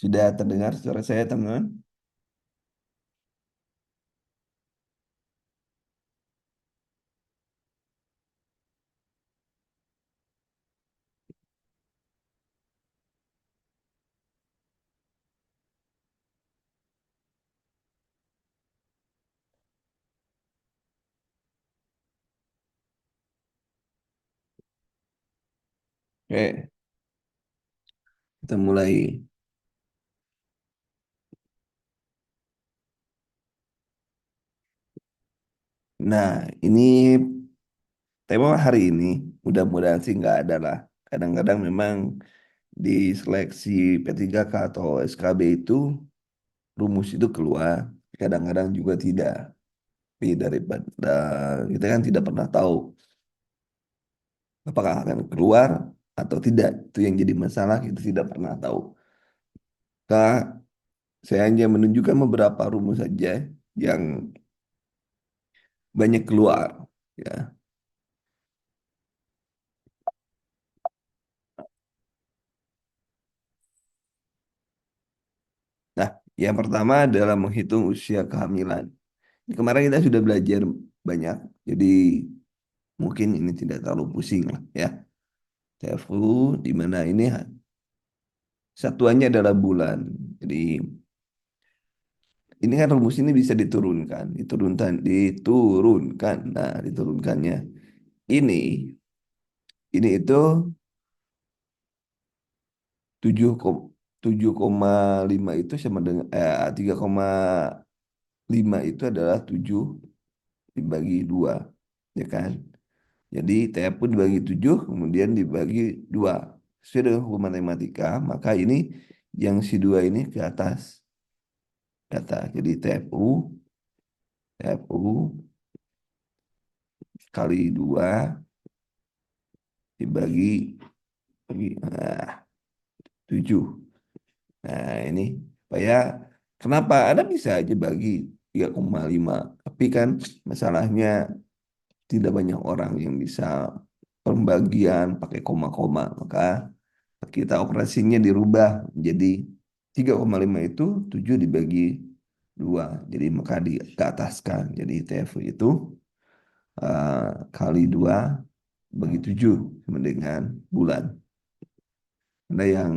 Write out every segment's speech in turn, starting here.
Sudah terdengar suara saya, teman-teman? Oke, kita mulai. Nah, ini tema hari ini. Mudah-mudahan sih nggak ada lah. Kadang-kadang memang di seleksi P3K atau SKB itu rumus itu keluar. Kadang-kadang juga tidak. Tapi daripada kita kan tidak pernah tahu apakah akan keluar atau tidak. Itu yang jadi masalah, kita tidak pernah tahu. Kak, saya hanya menunjukkan beberapa rumus saja yang banyak keluar. Ya. Nah, yang pertama adalah menghitung usia kehamilan. Kemarin kita sudah belajar banyak, jadi mungkin ini tidak terlalu pusing lah ya. TFU di mana ini satuannya adalah bulan. Jadi ini kan rumus ini bisa diturunkan. Nah, diturunkannya ini itu 7,5 itu sama dengan 3,5 itu adalah 7 dibagi 2, ya kan? Jadi TF pun dibagi 7, kemudian dibagi 2. Sesuai dengan hukum matematika, maka ini yang si 2 ini ke atas. Kata. Jadi TFU kali 2 dibagi bagi 7. Nah ini, supaya kenapa? Anda bisa aja bagi 3,5. Tapi kan masalahnya tidak banyak orang yang bisa pembagian pakai koma-koma. Maka kita operasinya dirubah menjadi 3,5 itu 7 dibagi 2. Jadi maka di ke ataskan. Jadi TF itu kali 2 bagi 7 sama dengan bulan. Anda yang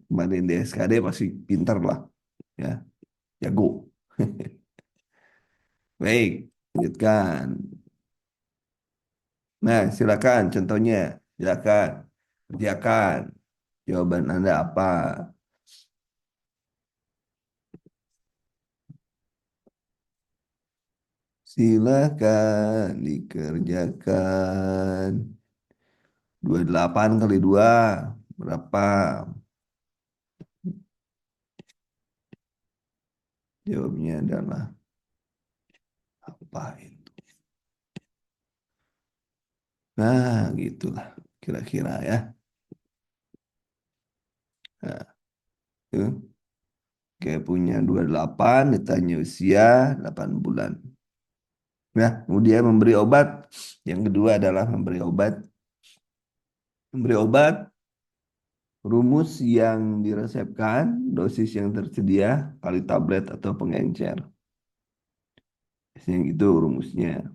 kemarin di SKD pasti pintar lah, ya, jago. Baik, lanjutkan. Nah, silakan contohnya. Silakan kerjakan. Jawaban Anda apa? Silakan dikerjakan. 28 kali 2 berapa? Jawabnya adalah apa itu? Nah, gitulah kira-kira ya. Nah, itu kayak punya 28 ditanya usia 8 bulan. Nah, kemudian memberi obat. Yang kedua adalah memberi obat. Memberi obat, rumus yang diresepkan, dosis yang tersedia, kali tablet atau pengencer. Biasanya gitu rumusnya.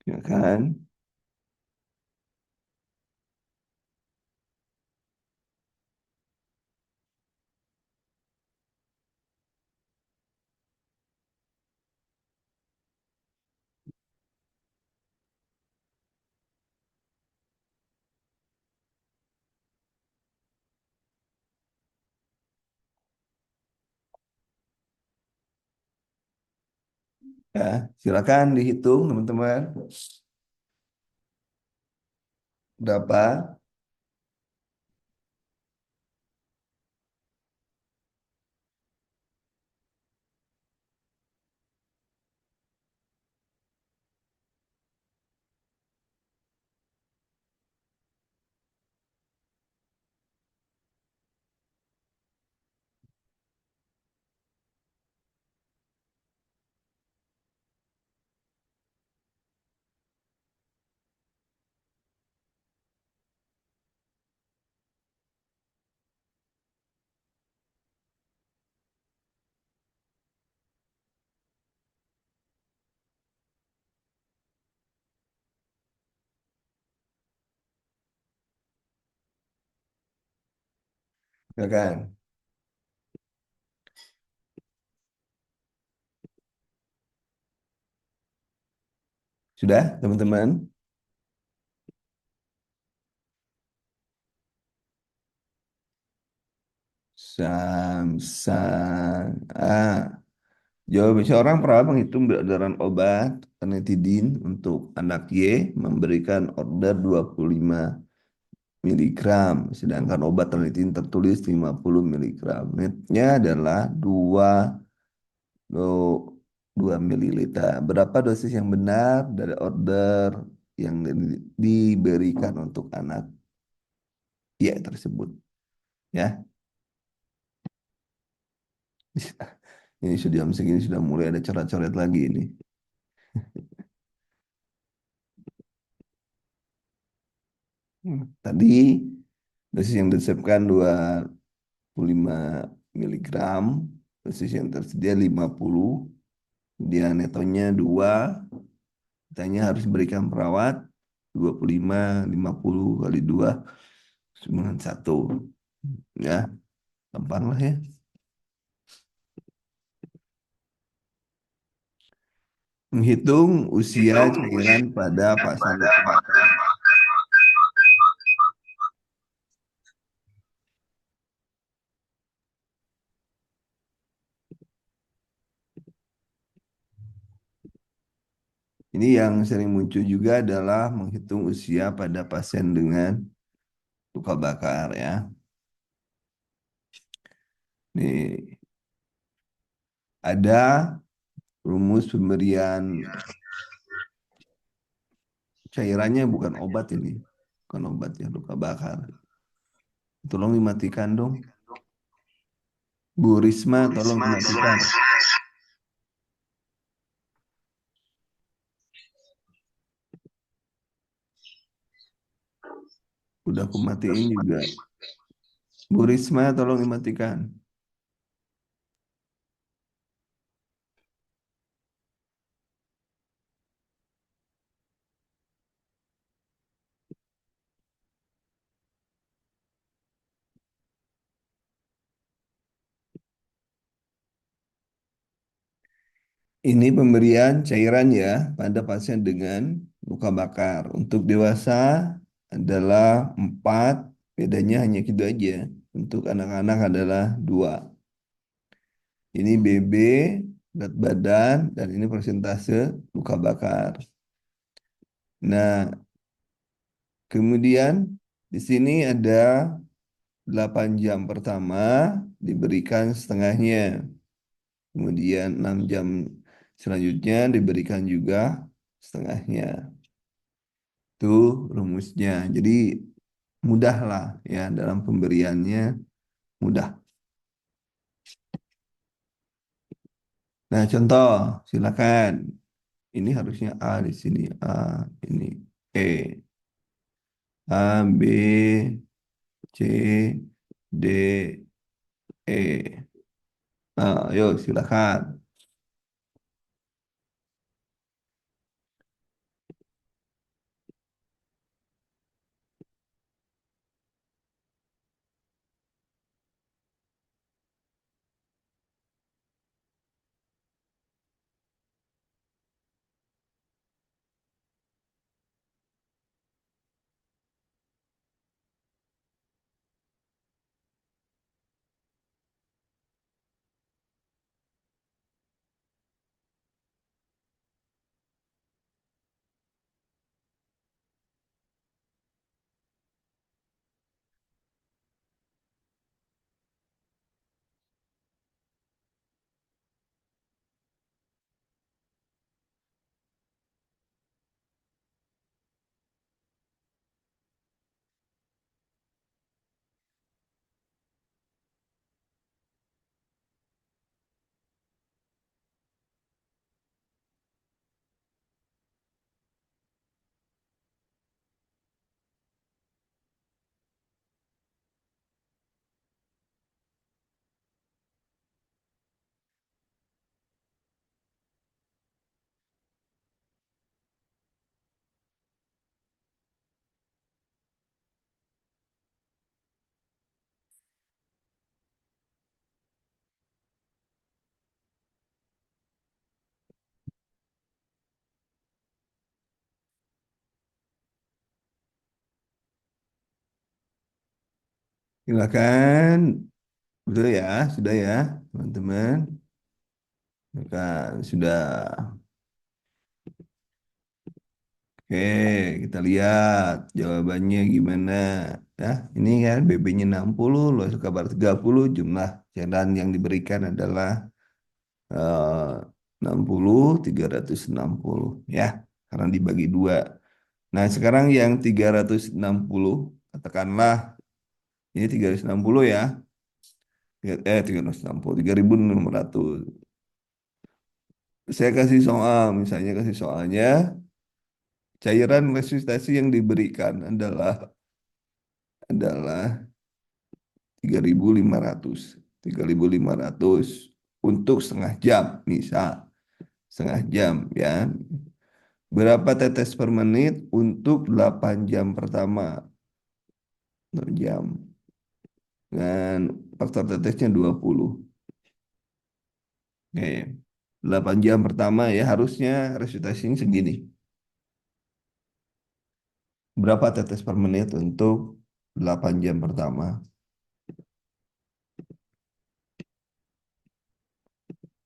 Ya kan? Ya, silakan dihitung teman-teman. Berapa? Ya kan? Sudah, teman-teman? Sam. Jawab seorang perawat menghitung beredaran obat ranitidin untuk anak Y memberikan order 25 miligram, sedangkan obat ranitidin tertulis 50 miligram. Netnya adalah 2 mililiter. Berapa dosis yang benar dari order yang diberikan untuk anak Y tersebut? Ya, ini sudah jam segini sudah mulai ada coret-coret lagi ini. Tadi dosis yang disebutkan 25 miligram, dosis yang tersedia 50, kemudian netonya 2, kitanya harus berikan perawat 25, 50 kali 2, 91. Ya, gampang lah ya. Menghitung usia cairan pada pasien luka bakar. Ini yang sering muncul juga adalah menghitung usia pada pasien dengan luka bakar ya. Nih, ada rumus pemberian cairannya bukan obat ini. Bukan obat ya, luka bakar. Tolong dimatikan dong. Bu Risma, tolong dimatikan. Udah aku matiin juga. Bu Risma, tolong dimatikan. Ini pemberian cairan ya pada pasien dengan luka bakar. Untuk dewasa adalah 4, bedanya hanya gitu aja. Untuk anak-anak adalah 2. Ini BB, berat badan, dan ini persentase luka bakar. Nah, kemudian di sini ada 8 jam pertama diberikan setengahnya. Kemudian 6 jam selanjutnya diberikan juga setengahnya. Itu rumusnya. Jadi mudah lah ya dalam pemberiannya mudah. Nah, contoh silakan. Ini harusnya A di sini. A ini E. A, B, C, D, E. Yuk silakan. Silakan. Betul ya, sudah ya, teman-teman. Silakan, sudah. Oke, kita lihat jawabannya gimana. Ya, ini kan BB-nya 60, luas kabar 30, jumlah cairan yang diberikan adalah eh, 60, 360 ya, karena dibagi dua. Nah, sekarang yang 360, katakanlah ini 360 ya. 360, 3600. Saya kasih soal, misalnya kasih soalnya, cairan resusitasi yang diberikan adalah 3.500, 3.500 untuk setengah jam, misal setengah jam ya. Berapa tetes per menit untuk 8 jam pertama? 6 jam. Dan faktor tetesnya 20. Oke. 8 jam pertama ya harusnya resusitasinya segini. Berapa tetes per menit untuk 8 jam pertama?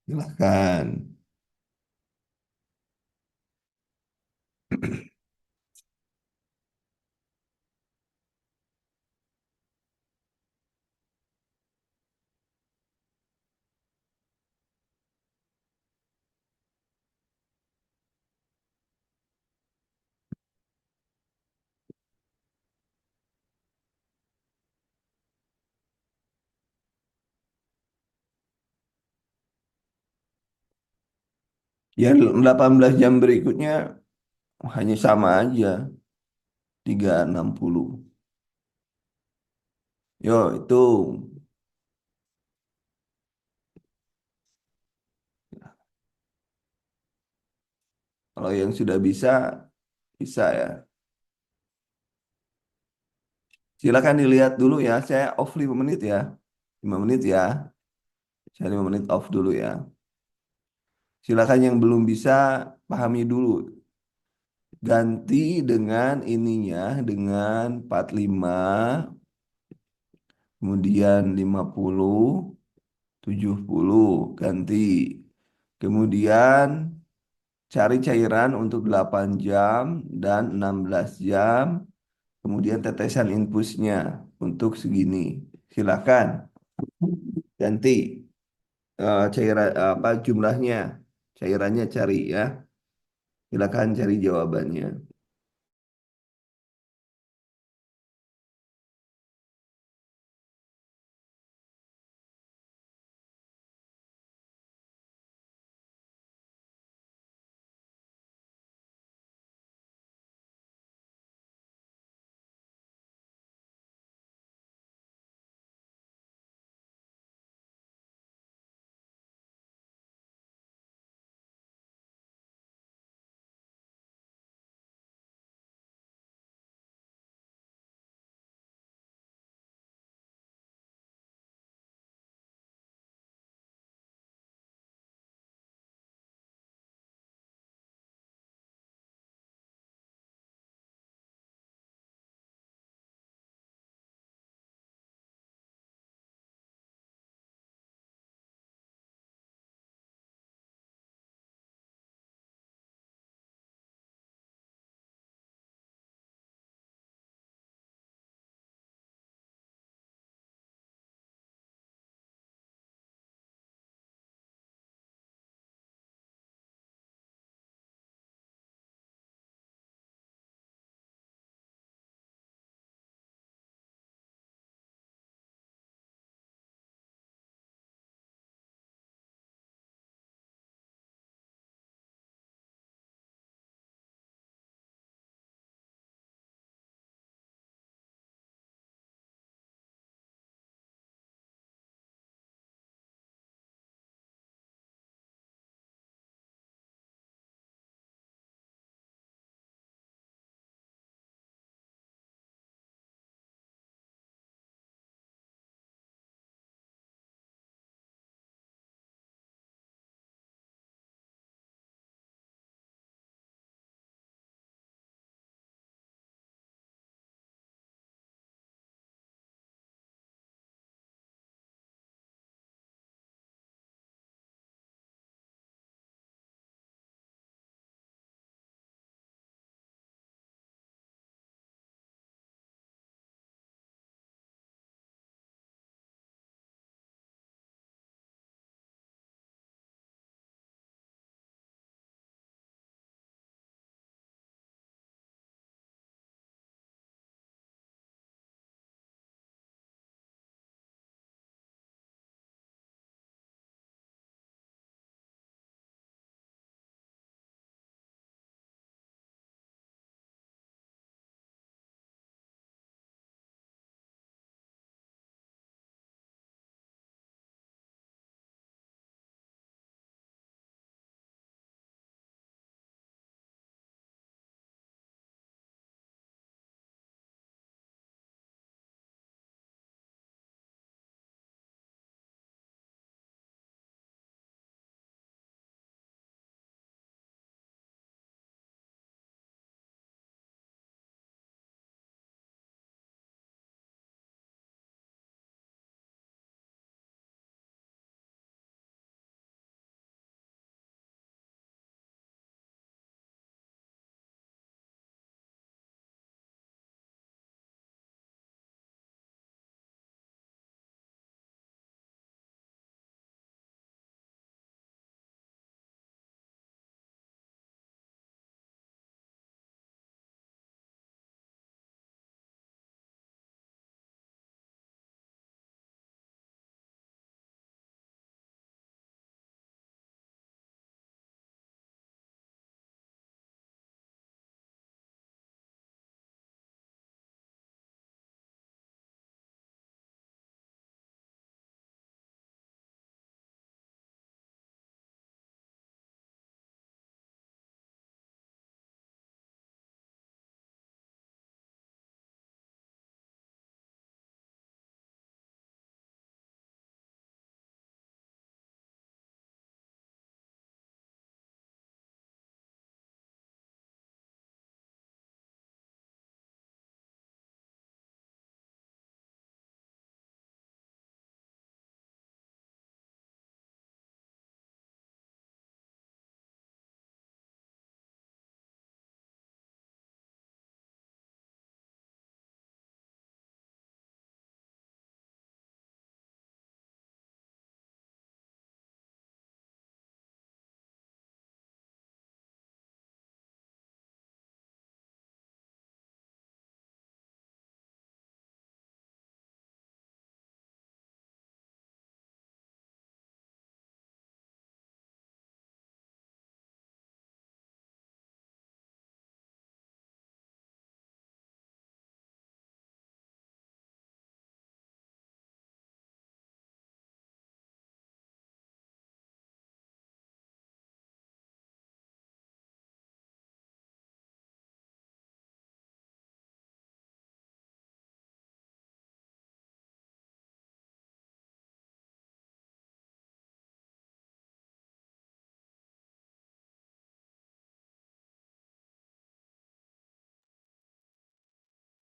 Silahkan. Ya 18 jam berikutnya hanya sama aja. 360. Yo, itu. Kalau yang sudah bisa, bisa ya. Silakan dilihat dulu ya. Saya off 5 menit ya. 5 menit ya. Saya 5 menit off dulu ya. Silakan yang belum bisa, pahami dulu. Ganti dengan ininya, dengan 45, kemudian 50, 70. Ganti. Kemudian cari cairan untuk 8 jam dan 16 jam. Kemudian tetesan infusnya untuk segini. Silakan ganti cairan apa jumlahnya, cairannya cari ya. Silakan cari jawabannya.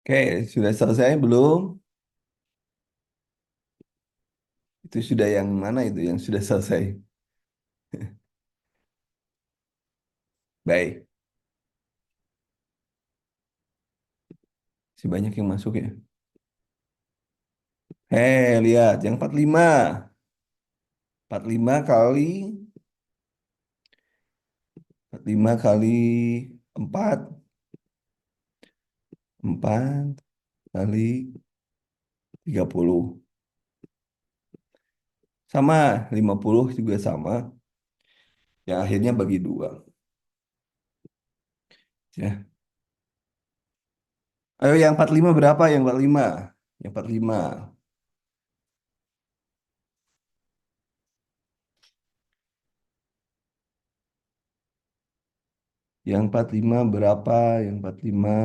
Oke, sudah selesai belum? Itu sudah yang mana itu yang sudah selesai? Baik, si banyak yang masuk ya. Lihat yang 45. 45 kali 45 kali 4, 4 kali 30. Sama, 50 juga sama. Ya akhirnya bagi dua. Ya. Ayo yang 45 berapa? Yang 45. Yang 45. Yang 45 berapa? Yang 45.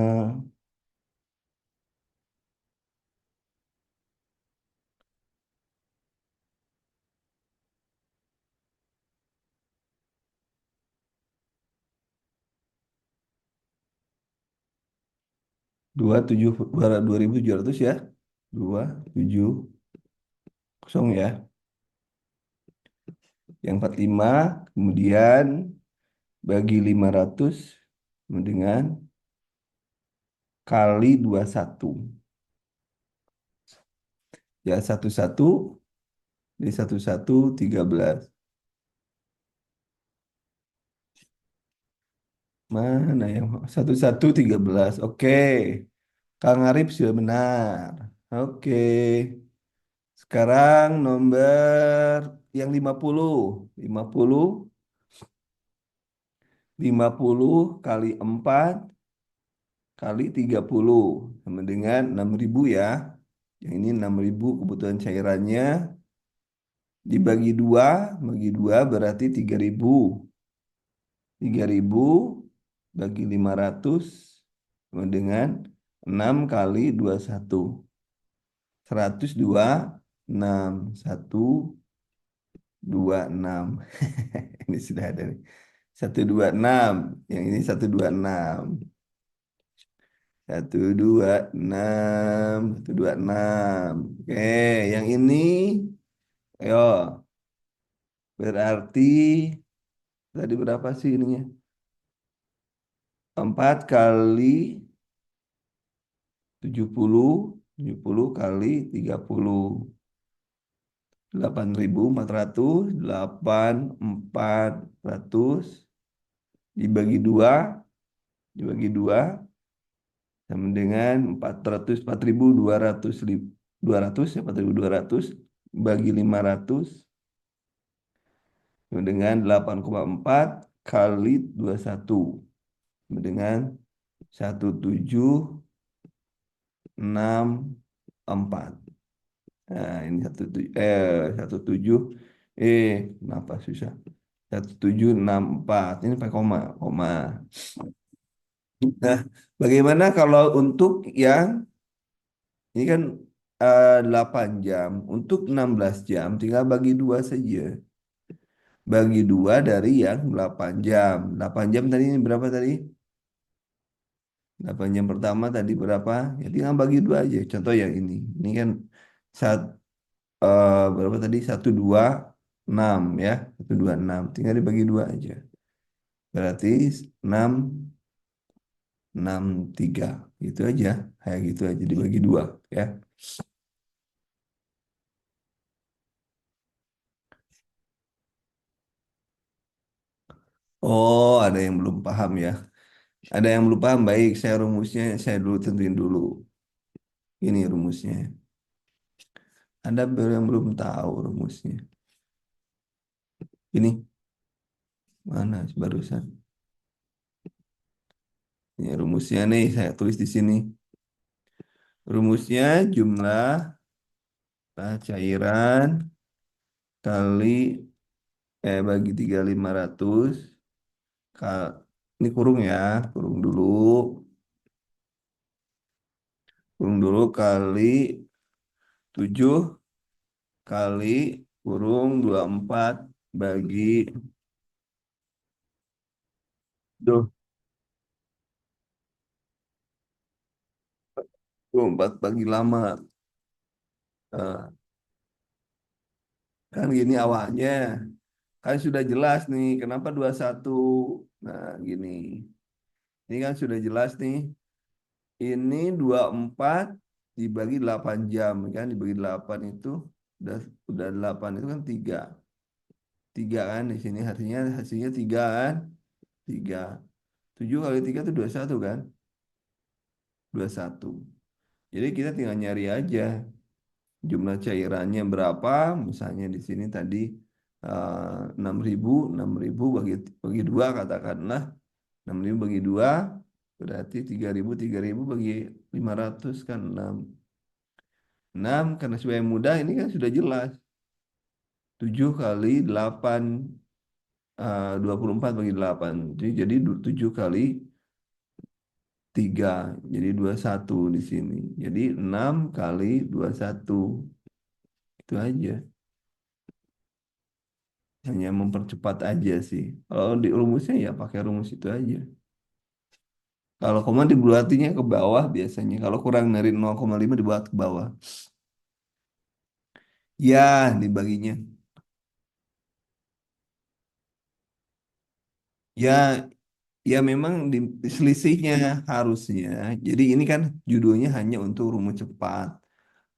27 2.700 ya. 2.700 ya. Yang 45 kemudian bagi 500 dengan kali 21. Ya, satu-satu dari satu-satu 13. Mana yang satu-satu 13? Oke. Kang Arif sudah benar. Oke. Sekarang nomor yang 50. 50, 50 kali 4 kali 30 sama dengan 6.000 ya. Yang ini 6.000 kebutuhan cairannya dibagi dua, bagi dua berarti 3.000. 3.000 bagi 500 sama dengan 6 kali 21. 126. 126. Ini sudah ada nih. 126. Yang ini 126. 126. 126. Oke, yang ini ayo berarti tadi berapa sih ininya? 4 kali 70. 70 kali 30. 8.400. 8.400 dibagi dua, dibagi dua sama dengan 400, 4.200, 200 ya, 4.200 bagi 500 sama dengan 8,4 kali 21 sama dengan 1.764. Nah, ini 17 kenapa susah? 1.764. Ini pakai koma, koma. Nah, bagaimana kalau untuk yang ini kan 8 jam, untuk 16 jam tinggal bagi dua saja. Bagi dua dari yang 8 jam. 8 jam tadi ini berapa tadi? 8 jam pertama tadi berapa? Ya tinggal bagi dua aja. Contoh yang ini. Ini kan saat berapa tadi? 126 ya. 126. Tinggal dibagi dua aja. Berarti 6 63. Gitu aja. Kayak gitu aja dibagi dua ya. Oh, ada yang belum paham ya. Ada yang belum paham, baik. Saya rumusnya, saya dulu tentuin dulu. Ini rumusnya. Ada yang belum tahu rumusnya. Ini mana barusan? Ini rumusnya nih, saya tulis di sini. Rumusnya jumlah cairan kali bagi 3.500 ini kurung ya, kurung dulu, kurung dulu kali 7 kali kurung 24 bagi Duh, 24 pagi lama. Eh, kan gini awalnya. Kan sudah jelas nih, kenapa 21. Nah, gini. Ini kan sudah jelas nih. Ini 24 dibagi 8 jam kan, dibagi 8 itu udah udah 8 itu kan 3. 3 kan di sini hasilnya 3 kan? 3. 7 kali 3 itu 21 kan? 21. Jadi kita tinggal nyari aja jumlah cairannya berapa. Misalnya di sini tadi 6.000, 6.000 bagi bagi 2 katakanlah. 6.000 bagi 2 berarti 3.000 bagi 500 kan 6. 6 karena supaya mudah ini kan sudah jelas. 7 kali 8 24 bagi 8. Jadi 7 kali 3 jadi 21 di sini. Jadi 6 kali 21 itu aja. Hanya mempercepat aja sih. Kalau di rumusnya ya pakai rumus itu aja. Kalau koma dibuatinya ke bawah biasanya. Kalau kurang dari 0,5 dibuat ke bawah. Ya, dibaginya. Ya, ya memang selisihnya harusnya. Jadi ini kan judulnya hanya untuk rumus cepat.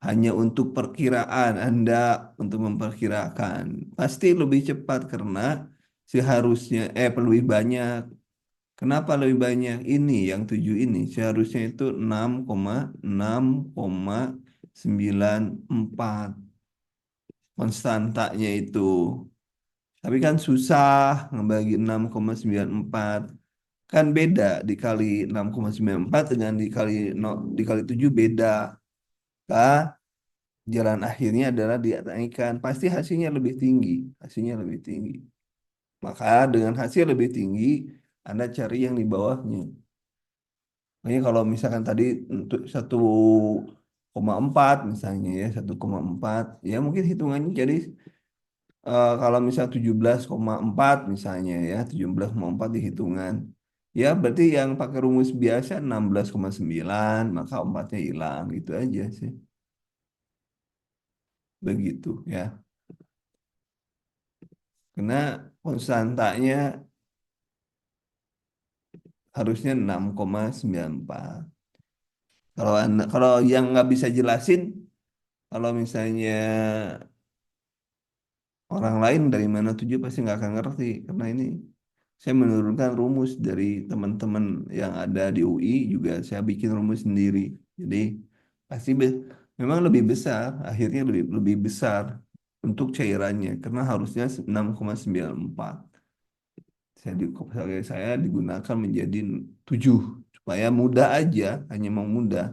Hanya untuk perkiraan Anda untuk memperkirakan. Pasti lebih cepat karena seharusnya lebih banyak. Kenapa lebih banyak? Ini yang 7 ini seharusnya itu 6,6,94 konstantanya itu. Tapi kan susah ngebagi 6,94. Kan beda dikali 6,94 dengan dikali no, dikali 7 beda. Kah? Jalan akhirnya adalah dinaikkan. Pasti hasilnya lebih tinggi. Hasilnya lebih tinggi. Maka dengan hasil lebih tinggi, Anda cari yang di bawahnya. Makanya kalau misalkan tadi untuk 1,4 misalnya ya, 1,4 ya mungkin hitungannya jadi kalau misal 17,4 misalnya ya, 17,4 di hitungan. Ya berarti yang pakai rumus biasa 16,9 maka empatnya hilang gitu aja sih. Begitu ya. Karena konstantanya harusnya 6,94. Kalau yang nggak bisa jelasin, kalau misalnya orang lain dari mana tujuh pasti nggak akan ngerti karena ini saya menurunkan rumus dari teman-teman yang ada di UI juga saya bikin rumus sendiri. Jadi pasti memang lebih besar, akhirnya lebih lebih besar untuk cairannya karena harusnya 6,94. Saya digunakan menjadi 7 supaya mudah aja, hanya mau mudah.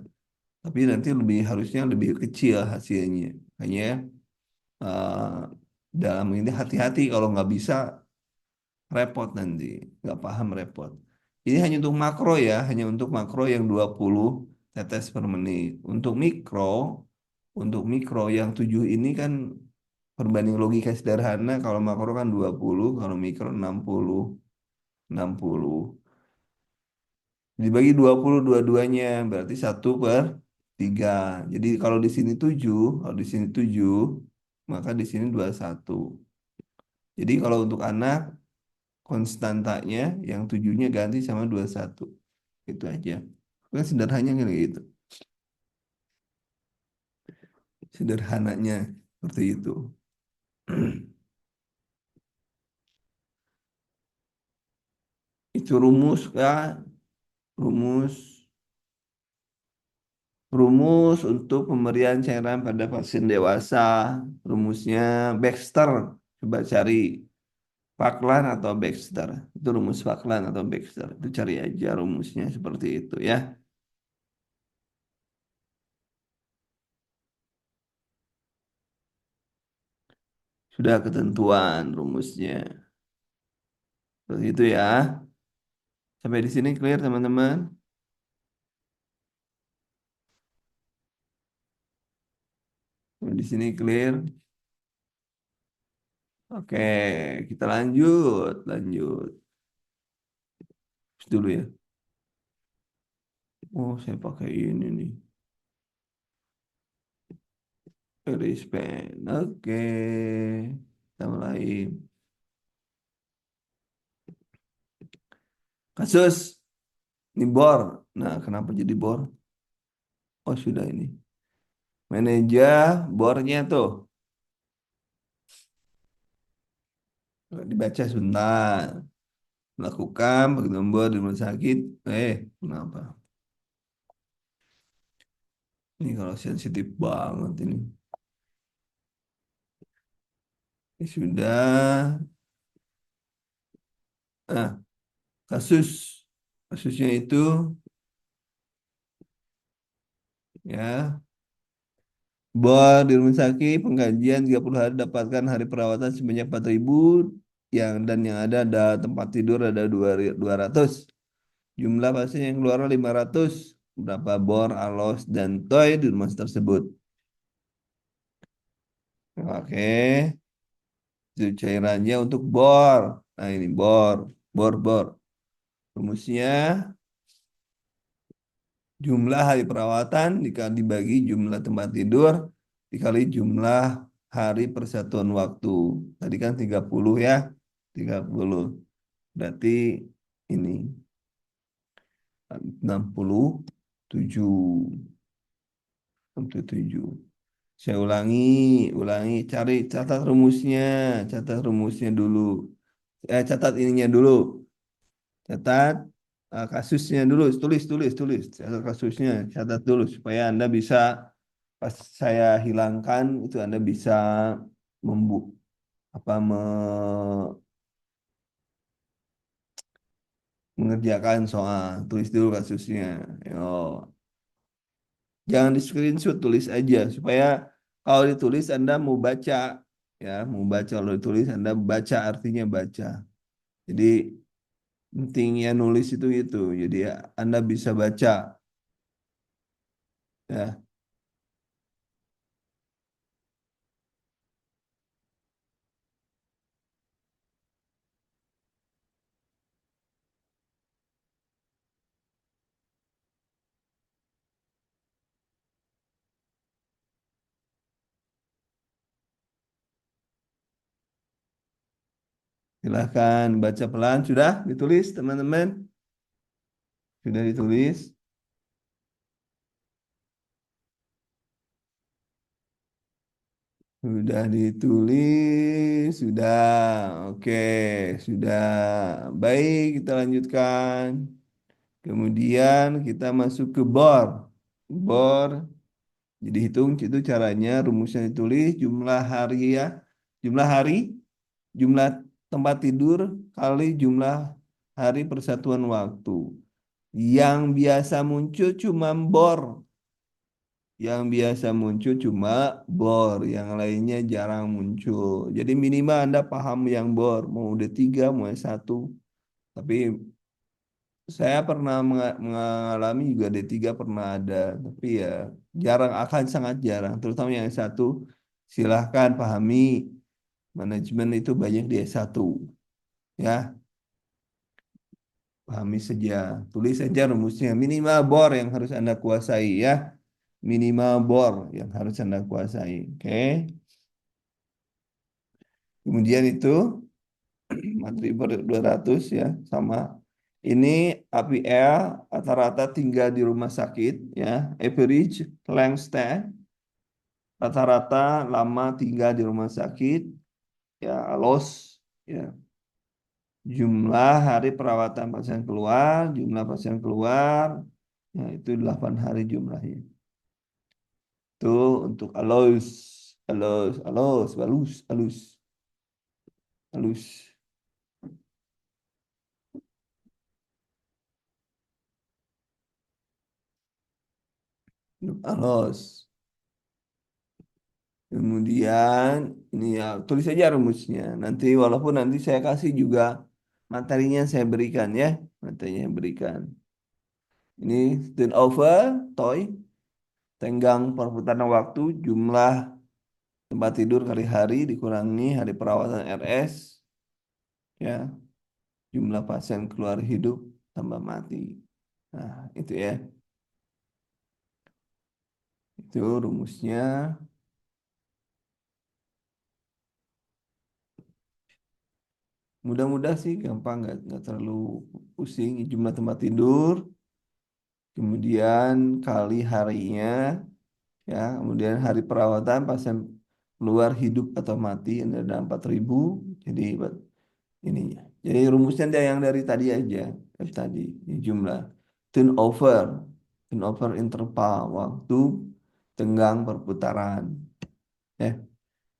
Tapi nanti lebih harusnya lebih kecil hasilnya. Hanya eh, dalam ini hati-hati kalau nggak bisa repot nanti, nggak paham repot. Ini hanya untuk makro ya, hanya untuk makro yang 20 tetes per menit. Untuk mikro yang 7 ini kan perbanding logika sederhana, kalau makro kan 20, kalau mikro 60. 60. Dibagi 20 dua-duanya, berarti 1/3. Jadi kalau di sini 7, kalau di sini 7, maka di sini 21. Jadi kalau untuk anak, konstantanya yang 7-nya ganti sama 21. Itu aja. Kan sederhananya kayak gitu. Sederhananya seperti itu. Itu rumus kan, rumus rumus untuk pemberian cairan pada pasien dewasa. Rumusnya Baxter. Coba cari Faklan atau Baxter. Itu rumus Faklan atau Baxter. Itu cari aja rumusnya seperti itu ya. Sudah ketentuan rumusnya. Seperti itu ya. Sampai di sini clear teman-teman. Sampai di sini clear. Oke, kita lanjut. Lanjut. Terus dulu ya. Oh, saya pakai ini nih. Rispen. Oke. Kita mulai. Kasus. Ini bor. Nah, kenapa jadi bor? Oh, sudah ini. Manajer bornya tuh. Dibaca sebentar. Melakukan bagi nomor di rumah sakit. Kenapa? Ini kalau sensitif banget ini. Ini sudah. Ah, kasus. Kasusnya itu ya. Bahwa di rumah sakit pengkajian 30 hari dapatkan hari perawatan sebanyak 4.000 yang ada tempat tidur ada 200. Jumlah pasien yang keluar 500. Berapa bor, alos, dan toy di rumah tersebut. Oke, itu cairannya untuk bor. Nah ini bor, bor. Rumusnya jumlah hari perawatan dibagi jumlah tempat tidur dikali jumlah hari persatuan waktu. Tadi kan 30 ya. 30. Berarti ini 67. 67. Saya ulangi, cari catat rumusnya dulu. Catat ininya dulu. Catat kasusnya dulu, tulis. Catat kasusnya, catat dulu supaya Anda bisa pas saya hilangkan itu Anda bisa membu apa mengerjakan soal. Tulis dulu kasusnya. Yo. Jangan di screenshot, tulis aja supaya kalau ditulis Anda mau baca ya, mau baca kalau ditulis Anda baca artinya baca. Jadi pentingnya nulis itu. Jadi ya, Anda bisa baca ya. Silahkan baca pelan. Sudah ditulis teman-teman? Sudah ditulis? Sudah ditulis? Sudah. Oke, sudah. Baik, kita lanjutkan. Kemudian kita masuk ke bor. Bor. Jadi hitung itu caranya rumusnya ditulis jumlah hari ya. Jumlah hari, jumlah tempat tidur kali jumlah hari persatuan waktu. Yang biasa muncul cuma bor. Yang biasa muncul cuma bor, yang lainnya jarang muncul. Jadi minimal Anda paham yang bor, mau D3, mau S1. Tapi saya pernah mengalami juga D3 pernah ada, tapi ya jarang, akan sangat jarang. Terutama yang S1, silahkan pahami manajemen itu banyak di S1. Ya, pahami saja. Tulis saja rumusnya. Minimal bor yang harus Anda kuasai ya. Minimal bor yang harus Anda kuasai. Oke. Kemudian itu materi per 200 ya sama. Ini APL rata-rata tinggal di rumah sakit ya. Average length stay rata-rata lama tinggal di rumah sakit ya. Los ya. Jumlah hari perawatan pasien keluar, jumlah pasien keluar ya itu 8 hari jumlahnya. Itu untuk alus, alus. Alus. Kemudian ini ya tulis saja rumusnya. Nanti walaupun nanti saya kasih juga materinya saya berikan ya, materinya yang berikan. Ini turnover, toy, tenggang perputaran waktu, jumlah tempat tidur kali hari dikurangi hari perawatan RS, ya, jumlah pasien keluar hidup tambah mati. Nah, itu ya, itu rumusnya. Mudah-mudah sih gampang, nggak terlalu pusing. Jumlah tempat tidur, kemudian kali harinya, ya, kemudian hari perawatan pasien keluar hidup atau mati ini ada 4.000. Jadi ininya. Jadi rumusnya dia yang dari tadi aja, dari tadi ini jumlah turnover, turnover interval waktu tenggang perputaran. Ya,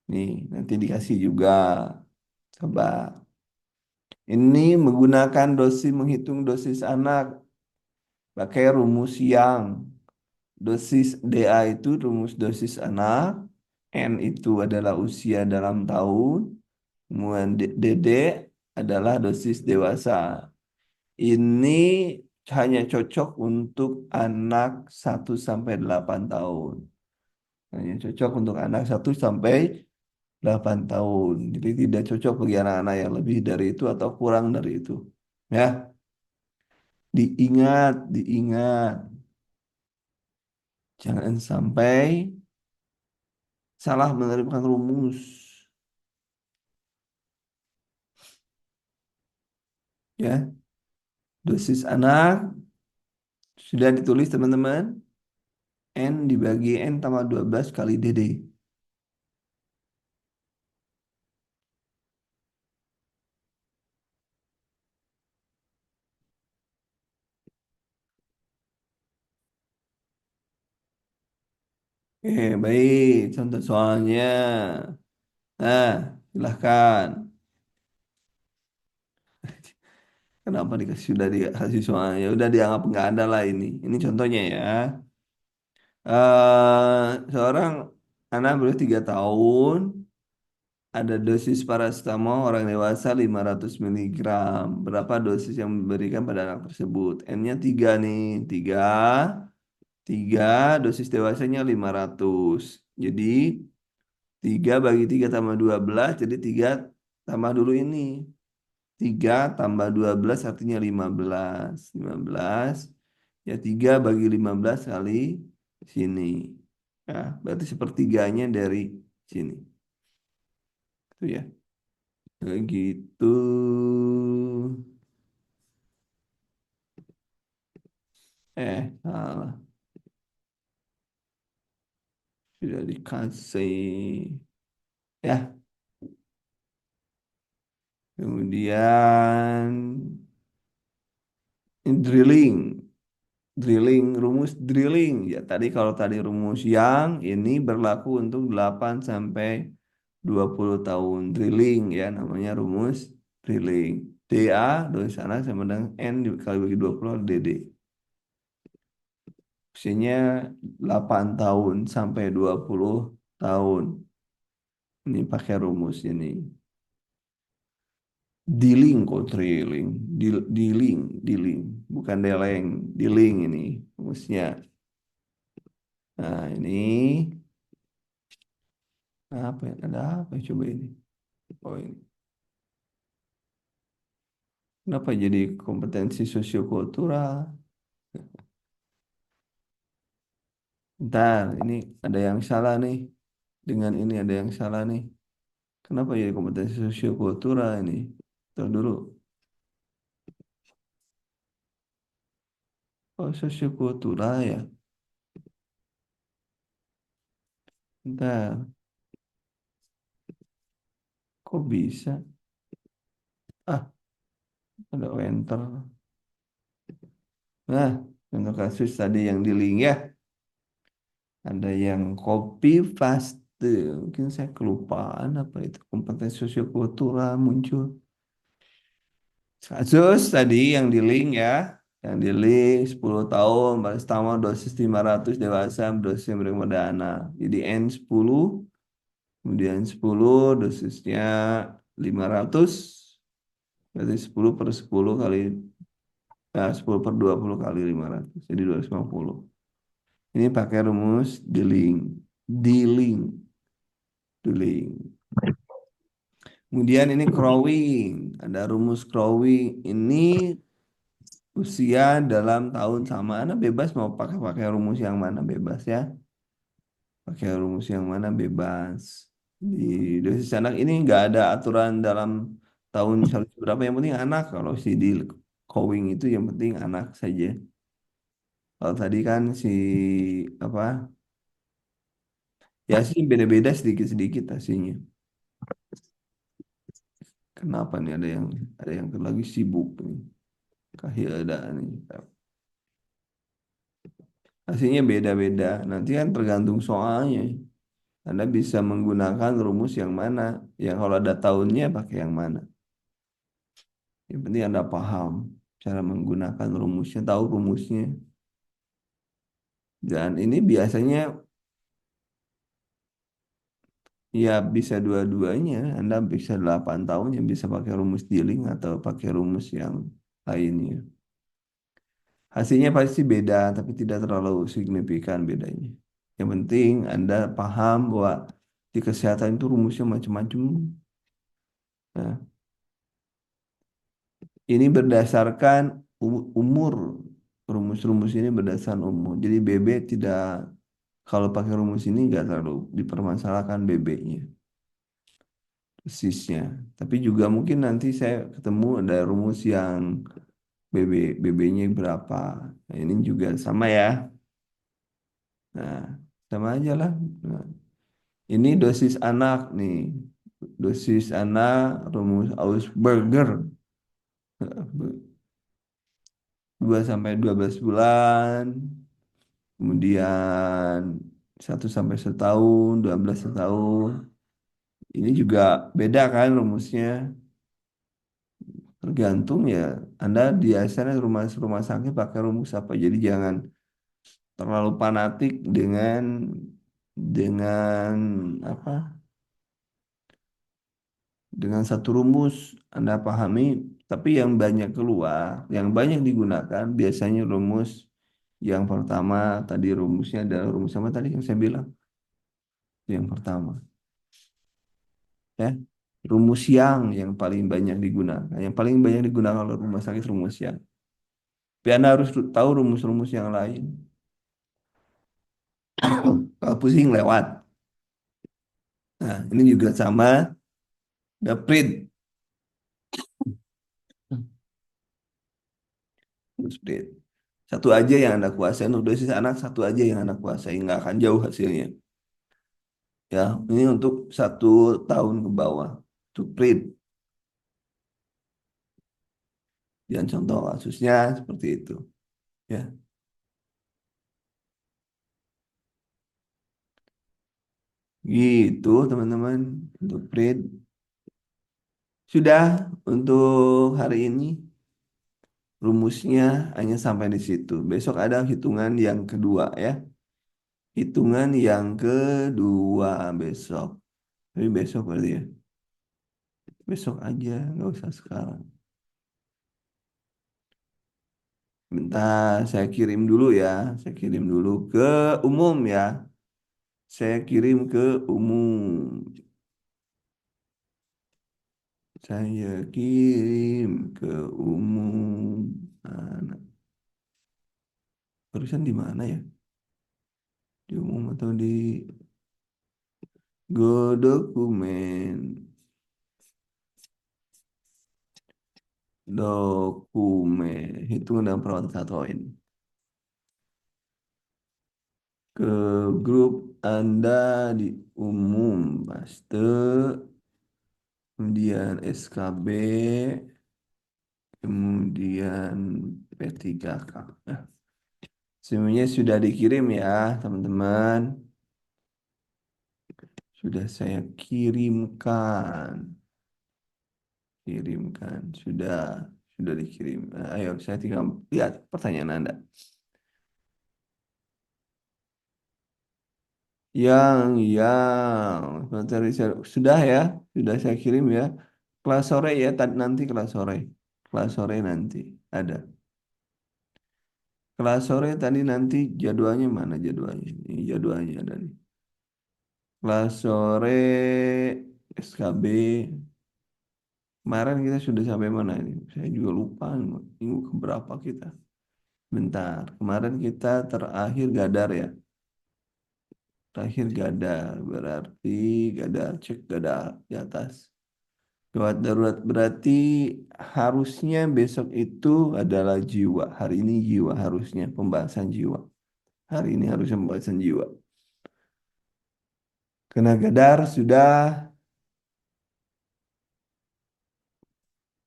nih nanti dikasih juga. Coba. Ini menggunakan dosis menghitung dosis anak pakai rumus yang dosis DA itu rumus dosis anak, N itu adalah usia dalam tahun, kemudian DD adalah dosis dewasa. Ini hanya cocok untuk anak 1 sampai 8 tahun. Hanya cocok untuk anak 1 sampai 8 tahun. Jadi tidak cocok bagi anak-anak yang lebih dari itu atau kurang dari itu. Ya, diingat, diingat. Jangan sampai salah menerapkan rumus. Ya, dosis anak sudah ditulis teman-teman. N dibagi N tambah 12 kali DD. Baik. Contoh soalnya. Nah, silahkan. Kenapa dikasih sudah dikasih soalnya? Udah dianggap nggak ada lah ini. Ini contohnya ya. Seorang anak berusia 3 tahun ada dosis paracetamol orang dewasa 500 miligram. Berapa dosis yang diberikan pada anak tersebut? N-nya 3 nih. 3 dosis dewasanya 500. Jadi 3 bagi 3 tambah 12. Jadi 3 tambah dulu ini. 3 tambah 12 artinya 15. 15. Ya 3 bagi 15 kali sini. Nah, berarti sepertiganya dari sini. Itu ya. Begitu. Salah. Sudah dikasih. Ya, kemudian drilling. Drilling, rumus drilling. Ya, tadi kalau tadi rumus yang ini berlaku untuk 8 sampai 20 tahun. Drilling ya, namanya rumus drilling. DA, dosis anak sama dengan N dikali bagi 20 DD. Usianya 8 tahun sampai 20 tahun. Ini pakai rumus ini. Dealing kok trailing. Dealing, dealing. Bukan deleng. Dealing ini rumusnya. Nah, ini apa ya? Ada apa ya? Coba ini. Oh, ini. Kenapa jadi kompetensi sosiokultural? Bentar, ini ada yang salah nih. Dengan ini ada yang salah nih. Kenapa jadi kompetensi sosiokultural ini? Tahu dulu. Oh, sosiokultural ya. Bentar, kok bisa? Ah, ada enter. Nah, contoh kasus tadi yang di link ya. Ada yang copy paste. Mungkin saya kelupaan apa itu. Kompetensi sosiokultural muncul. Kasus tadi yang di link ya. Yang di link 10 tahun. Paracetamol dosis 500 dewasa. Dosis yang berikan pada anak. Jadi N10. Kemudian 10 dosisnya 500. Berarti 10 per 10 kali. 10 per 20 kali 500. Jadi 250. Ini pakai rumus dealing. Dealing. Dealing. Kemudian ini crowing. Ada rumus crowing. Ini usia dalam tahun sama. Anda bebas mau pakai rumus yang mana bebas ya. Pakai rumus yang mana bebas. Di dosis anak ini nggak ada aturan dalam tahun misalnya berapa yang penting anak, kalau si di Kowing itu yang penting anak saja. Kalau tadi kan si apa ya sih beda-beda sedikit-sedikit hasilnya. Kenapa nih ada yang lagi sibuk nih. Kahilda nih. Hasilnya beda-beda. Nanti kan tergantung soalnya. Anda bisa menggunakan rumus yang mana. Yang kalau ada tahunnya pakai yang mana. Yang penting Anda paham cara menggunakan rumusnya, tahu rumusnya. Dan ini biasanya ya bisa dua-duanya. Anda bisa 8 tahun yang bisa pakai rumus dealing atau pakai rumus yang lainnya. Hasilnya pasti beda, tapi tidak terlalu signifikan bedanya. Yang penting Anda paham bahwa di kesehatan itu rumusnya macam-macam. Nah, ini berdasarkan umur. Rumus-rumus ini berdasarkan umur. Jadi BB tidak, kalau pakai rumus ini nggak terlalu dipermasalahkan BB-nya, persisnya. Tapi juga mungkin nanti saya ketemu ada rumus yang BB BB-nya berapa. Nah, ini juga sama ya. Nah, sama aja lah. Nah, ini dosis anak nih. Dosis anak rumus Augsburger 2 sampai 12 bulan. Kemudian 1 sampai 1 tahun, 12 setahun. Ini juga beda kan rumusnya. Tergantung ya. Anda biasanya rumah sakit pakai rumus apa. Jadi jangan terlalu fanatik dengan apa? Dengan satu rumus Anda pahami, tapi yang banyak keluar, yang banyak digunakan biasanya rumus yang pertama tadi rumusnya adalah rumus sama tadi yang saya bilang, yang pertama, ya. Rumus yang paling banyak digunakan, yang paling banyak digunakan oleh rumah sakit rumus yang. Tapi Anda harus tahu rumus-rumus yang lain. Kalau pusing lewat. Nah, ini juga sama, the print. Split. Satu aja yang Anda kuasai. Untuk dosis anak satu aja yang Anda kuasai. Nggak akan jauh hasilnya. Ya, ini untuk 1 tahun ke bawah. Untuk print. Dan contoh kasusnya seperti itu. Ya, gitu teman-teman. Untuk print. Sudah untuk hari ini. Rumusnya hanya sampai di situ. Besok ada hitungan yang kedua ya. Hitungan yang kedua besok. Tapi besok berarti ya. Besok aja, nggak usah sekarang. Bentar, saya kirim dulu ya. Saya kirim dulu ke umum ya. Saya kirim ke umum. Saya kirim ke umum. Mana? Barusan di mana ya? Di umum atau di Go dokumen. Dokumen. Hitungan dan perawatan satu ini. Ke grup Anda di umum. Paste. Kemudian SKB. Kemudian P3K. Nah, semuanya sudah dikirim ya, teman-teman. Sudah saya kirimkan. Kirimkan. Sudah dikirim. Nah, ayo, saya tinggal lihat pertanyaan Anda. Yang sudah ya, sudah saya kirim ya. Kelas sore ya, nanti kelas sore. Kelas sore nanti ada. Kelas sore tadi nanti jadwalnya mana jadwalnya? Ini jadwalnya ada nih. Kelas sore SKB. Kemarin kita sudah sampai mana ini? Saya juga lupa minggu keberapa kita. Bentar, kemarin kita terakhir Gadar ya. Terakhir Gadar, berarti Gadar, cek Gadar di atas. Gawat darurat berarti harusnya besok itu adalah jiwa. Hari ini jiwa harusnya pembahasan jiwa. Hari ini harusnya pembahasan jiwa. Tenaga Dar sudah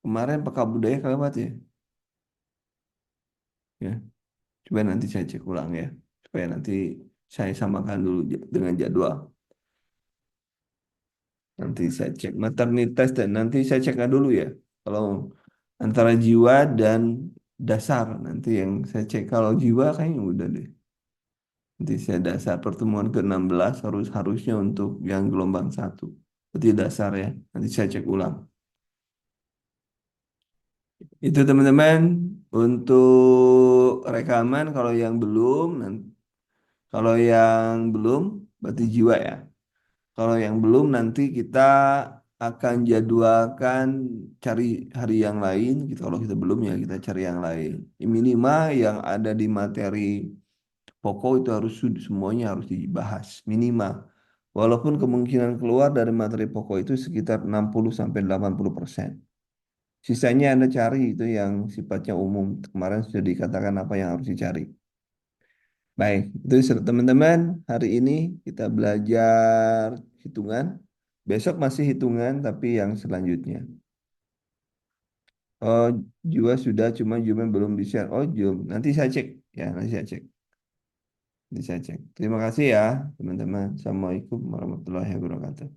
kemarin Pekan Budaya kelewat ya. Ya, coba nanti saya cek ulang ya. Supaya nanti saya samakan dulu dengan jadwal. Nanti saya cek maternitas dan nanti saya cekkan dulu ya. Kalau antara jiwa dan dasar nanti yang saya cek kalau jiwa kayaknya udah deh. Nanti saya dasar pertemuan ke-16 harusnya untuk yang gelombang satu. Berarti dasar ya. Nanti saya cek ulang. Itu teman-teman untuk rekaman kalau yang belum berarti jiwa ya. Kalau yang belum nanti kita akan jadwalkan cari hari yang lain. Gitu. Kalau kita belum ya kita cari yang lain. Minimal yang ada di materi pokok itu semuanya harus dibahas. Minimal. Walaupun kemungkinan keluar dari materi pokok itu sekitar 60 sampai 80%. Sisanya Anda cari itu yang sifatnya umum. Kemarin sudah dikatakan apa yang harus dicari. Baik, itu teman-teman. Hari ini kita belajar hitungan. Besok masih hitungan, tapi yang selanjutnya. Oh, Jua sudah, cuma Juma belum di-share. Oh, Jum. Nanti saya cek. Ya, nanti saya cek. Nanti saya cek. Terima kasih ya, teman-teman. Assalamualaikum warahmatullahi wabarakatuh.